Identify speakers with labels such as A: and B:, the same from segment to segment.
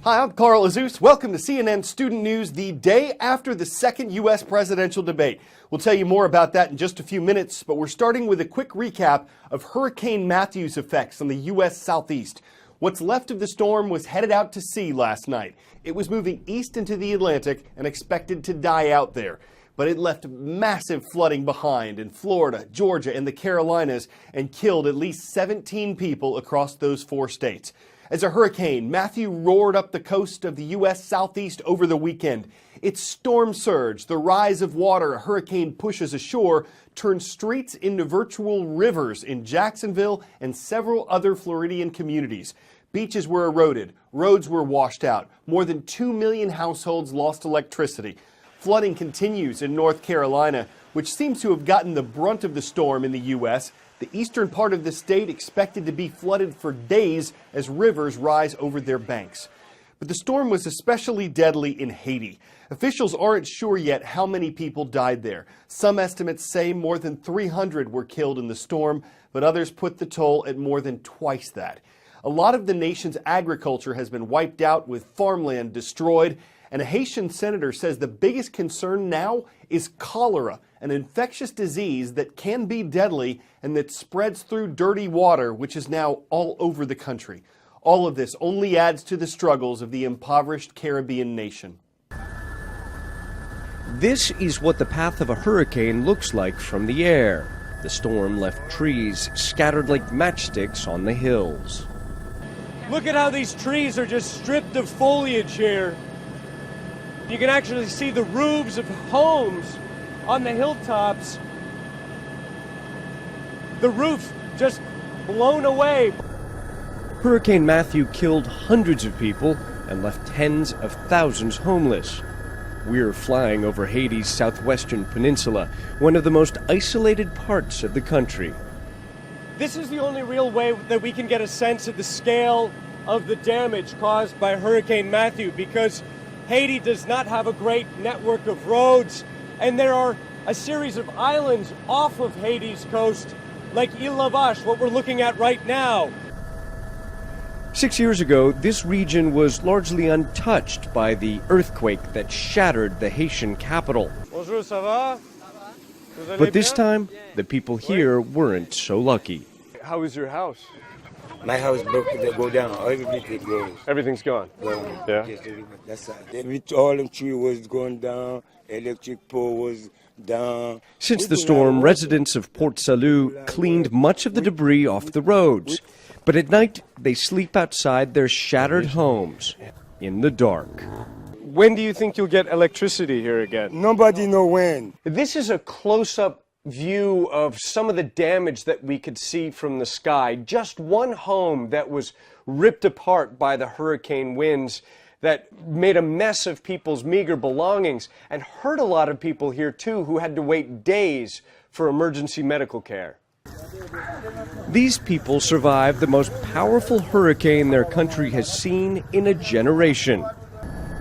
A: Hi, I'm Carl Azus. Welcome to CNN Student News the day after the second U.S. presidential debate. We'll tell you more about that in just a few minutes, but we're starting with a quick recap of Hurricane Matthew's effects on the U.S. Southeast. What's left of the storm was headed out to sea last night. It was moving east into the Atlantic and expected to die out there. But it left massive flooding behind in Florida, Georgia, and the Carolinas and killed at least 17 people across those four states. As a hurricane, Matthew roared up the coast of the U.S. Southeast over the weekend. Its storm surge, the rise of water a hurricane pushes ashore, turned streets into virtual rivers in Jacksonville and several other Floridian communities. Beaches were eroded, roads were washed out, more than 2 million households lost electricity. Flooding continues in North Carolina, which seems to have gotten the brunt of the storm in the U.S. The eastern part of the state expected to be flooded for days as rivers rise over their banks. But the storm was especially deadly in Haiti. Officials aren't sure yet how many people died there. Some estimates say more than 300 were killed in the storm, but others put the toll at more than twice that. A lot of the nation's agriculture has been wiped out with farmland destroyed, and a Haitian senator says the biggest concern now is cholera, an infectious disease that can be deadly and that spreads through dirty water, which is now all over the country. All of this only adds to the struggles of the impoverished Caribbean nation.
B: This is what the path of a hurricane looks like from the air. The storm left trees scattered like matchsticks on the hills.
C: Look at how these trees are just stripped of foliage here. You can actually see the roofs of homes on the hilltops. The roof just blown away.
B: Hurricane Matthew killed hundreds of people and left tens of thousands homeless. We're flying over Haiti's southwestern peninsula, one of the most isolated parts of the country.
C: This is the only real way that we can get a sense of the scale of the damage caused by Hurricane Matthew, because Haiti does not have a great network of roads, and there are a series of islands off of Haiti's coast, like Ile La Vache, what we're looking at right now.
B: 6 years ago, this region was largely untouched by the earthquake that shattered the Haitian capital.
C: Bonjour, ça va?
B: But this time, the people here weren't so lucky.
C: How is your house?
D: My house broke, they go down, everything goes.
C: Everyth's gone. Yeah.
D: That's all the tree was going down, electric pole was down.
B: Since the storm, residents of Port Salut cleaned much of the debris off the roads. But at night, they sleep outside their shattered homes in the dark.
C: When do you think you'll get electricity here again?
D: Nobody know when.
C: This is a close-up view of some of the damage that we could see from the sky. Just one home that was ripped apart by the hurricane winds that made a mess of people's meager belongings and hurt a lot of people here too, who had to wait days for emergency medical care.
B: These people survived the most powerful hurricane their country has seen in a generation.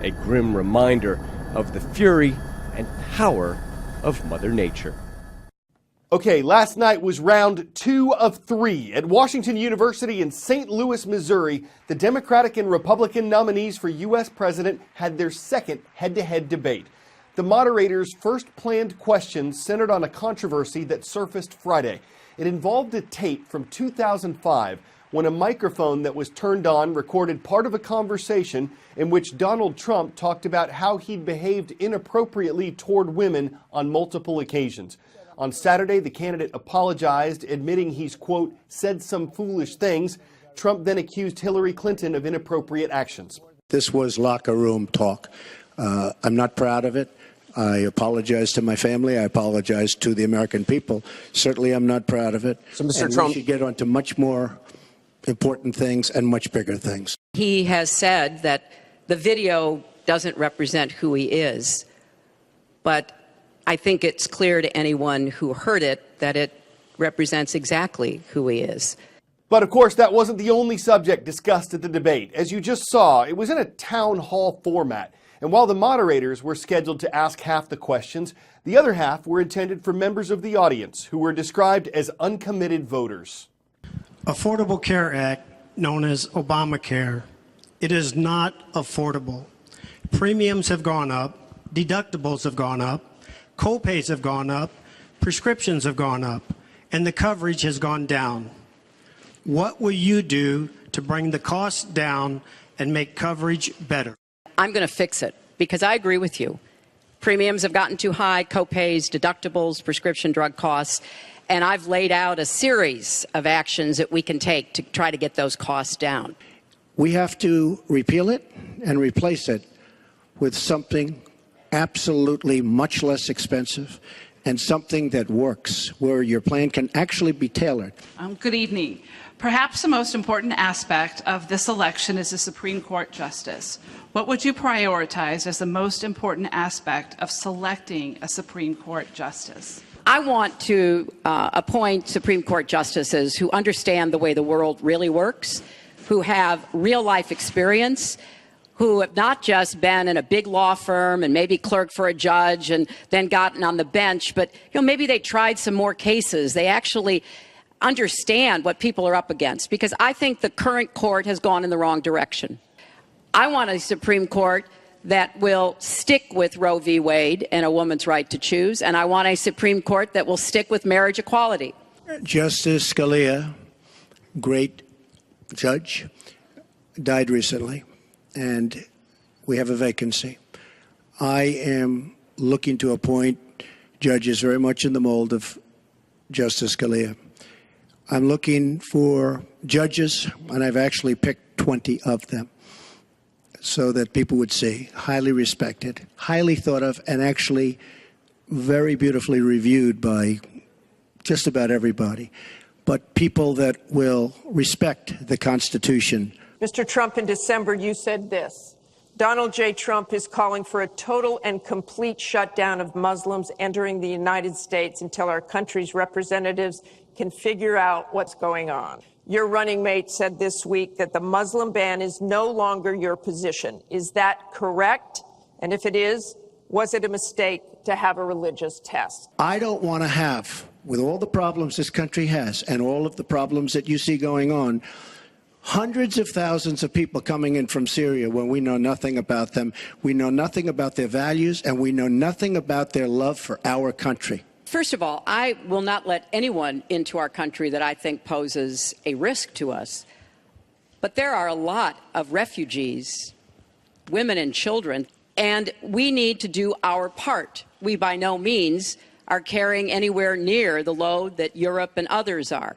B: A grim reminder of the fury and power of Mother Nature.
A: Okay, last night was round 2 of 3. At Washington University in St. Louis, Missouri, the Democratic and Republican nominees for U.S. president had their second head-to-head debate. The moderators' first planned questions centered on a controversy that surfaced Friday. It involved a tape from 2005 when a microphone that was turned on recorded part of a conversation in which Donald Trump talked about how he'd behaved inappropriately toward women on multiple occasions. On Saturday, the candidate apologized, admitting he's, quote, said some foolish things. Trump then accused Hillary Clinton of inappropriate actions.
E: This was locker room talk. I'm not proud of it. I apologize to my family. I apologize to the American people. Certainly, I'm not proud of it.
A: So, Mr.
E: And
A: Trump,
E: we should get on to much more important things and much bigger things.
F: He has said that the video doesn't represent who he is, but I think it's clear to anyone who heard it that it represents exactly who he is.
A: But of course, that wasn't the only subject discussed at the debate. As you just saw, it was in a town hall format. And while the moderators were scheduled to ask half the questions, the other half were intended for members of the audience who were described as uncommitted voters.
G: Affordable Care Act, known as Obamacare, It is not affordable. Premiums have gone up, deductibles have gone up, co-pays have gone up, prescriptions have gone up, and the coverage has gone down. What will you do to bring the costs down and make coverage better?
F: I'm going to fix it because I agree with you. Premiums have gotten too high, co-pays, deductibles, prescription drug costs, and I've laid out a series of actions that we can take to try to get those costs down.
E: We have to repeal it and replace it with something absolutely much less expensive and something that works, where your plan can actually be tailored.
H: Good evening. Perhaps the most important aspect of this election is the Supreme Court justice. What would you prioritize as the most important aspect of selecting a Supreme Court justice?
F: I want to appoint Supreme Court justices who understand the way the world really works, who have real-life experience, who have not just been in a big law firm and maybe clerked for a judge and then gotten on the bench, but maybe they tried some more cases. They actually understand what people are up against, because I think the current court has gone in the wrong direction. I want a Supreme Court that will stick with Roe v. Wade and a woman's right to choose, and I want a Supreme Court that will stick with marriage equality.
E: Justice Scalia, great judge, died recently, and we have a vacancy. I am looking to appoint judges very much in the mold of Justice Scalia. I'm looking for judges, and I've actually picked 20 of them, so that people would see highly respected, highly thought of, and actually very beautifully reviewed by just about everybody, but people that will respect the Constitution.
I: Mr. Trump, in December, you said this: Donald J. Trump is calling for a total and complete shutdown of Muslims entering the United States until our country's representatives can figure out what's going on. Your running mate said this week that the Muslim ban is no longer your position. Is that correct? And if it is, was it a mistake to have a religious test?
E: I don't want to have, with all the problems this country has and all of the problems that you see going on, hundreds of thousands of people coming in from Syria when we know nothing about them. We know nothing about their values, and we know nothing about their love for our country.
F: First of all, I will not let anyone into our country that I think poses a risk to us. But there are a lot of refugees, women and children, and we need to do our part. We by no means are carrying anywhere near the load that Europe and others are.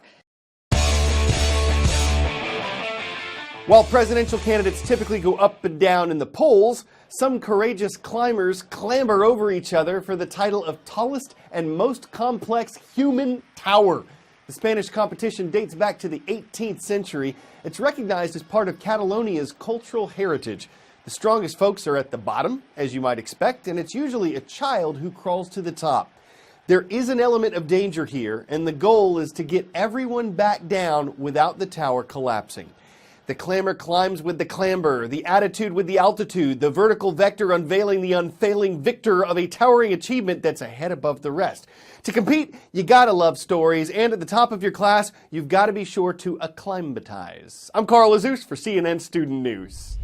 A: While presidential candidates typically go up and down in the polls, some courageous climbers clamber over each other for the title of tallest and most complex human tower. The Spanish competition dates back to the 18th century. It's recognized as part of Catalonia's cultural heritage. The strongest folks are at the bottom, as you might expect, and it's usually a child who crawls to the top. There is an element of danger here, and the goal is to get everyone back down without the tower collapsing. The clamor climbs with the clamber, the attitude with the altitude, the vertical vector unveiling the unfailing victor of a towering achievement that's a head above the rest. To compete, you gotta love stories, and at the top of your class, you've gotta be sure to acclimatize. I'm Carl Azus for CNN Student News.